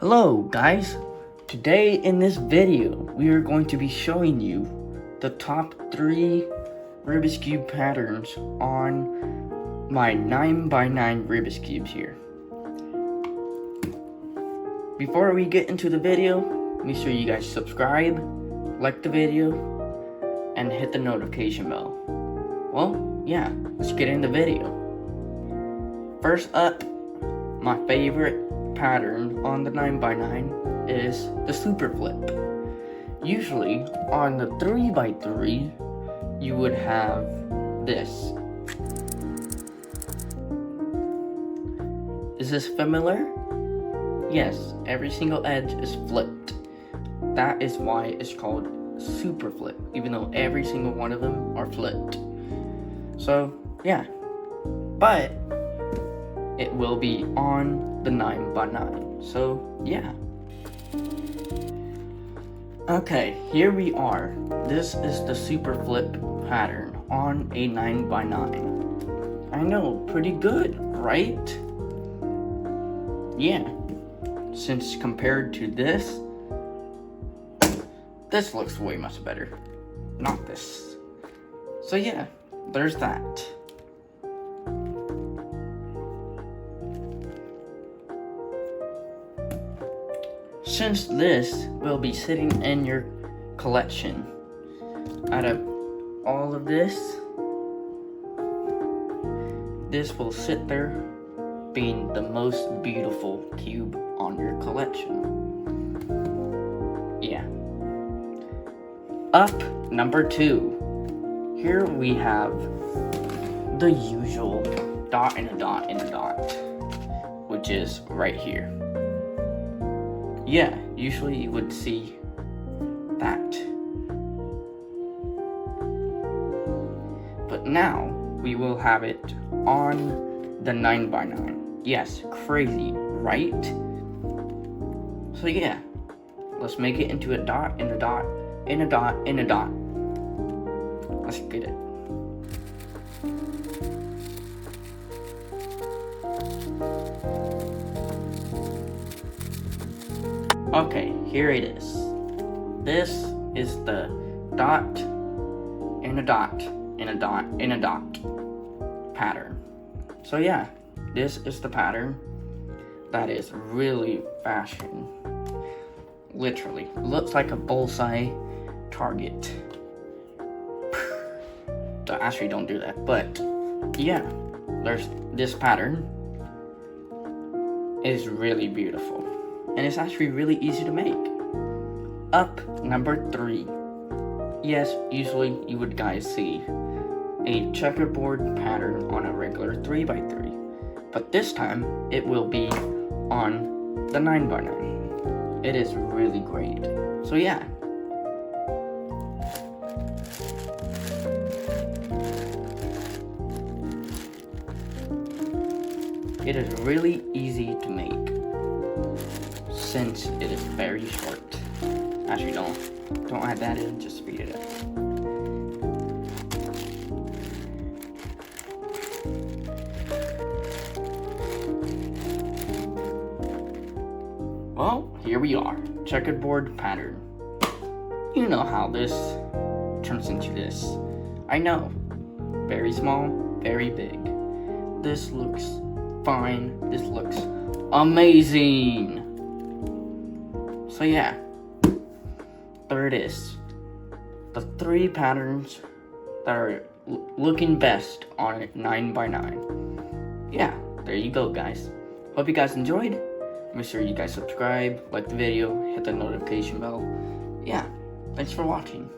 Hello guys, today in this video we are going to be showing you the top 3 Rubik's Cube patterns on my 9x9 Rubik's Cubes here. Before we get into the video, make sure you guys subscribe, like the video, and hit the notification bell. Well, yeah, let's get in the video. First up, my favorite pattern on the 9x9 is the super flip. Usually on the 3x3 you would have this. Is this familiar? Yes, every single edge is flipped. That is why it's called super flip, even though every single one of them are flipped. So yeah, but it will be on the 9x9. So yeah. Okay, here we are. This is the super flip pattern on a 9x9. I know, pretty good, right? Yeah. Since compared to this looks way much better. Not this. So yeah, there's that. Since this will be sitting in your collection, out of all of this will sit there being the most beautiful cube on your collection. Yeah. Up number 2. Here we have the usual dot and a dot and a dot, which is right here. Yeah, usually you would see that. But now we will have it on the 9x9. Yes, crazy, right? So yeah, let's make it into a dot and a dot and a dot and a dot. Let's get it. Okay, here it is. This is the dot and a dot and a dot and a dot pattern. So yeah, this is the pattern that is really fashion. Literally, looks like a bullseye target. Actually, don't do that. But yeah, there's this pattern. Is really beautiful. And it's actually really easy to make. Up number 3. Yes, usually you would guys see a checkerboard pattern on a regular 3x3. But this time, it will be on the 9x9. It is really great. So yeah. It is really easy to make, since it is very short. Actually, don't add that in, just speed it up. Well, here we are, checkerboard pattern. You know how this turns into this. I know, very small, very big. This looks fine, this looks amazing. So yeah, there it is. The 3 patterns that are looking best on a 9x9. Yeah, there you go guys. Hope you guys enjoyed. Make sure you guys subscribe, like the video, hit the notification bell. Yeah, thanks for watching.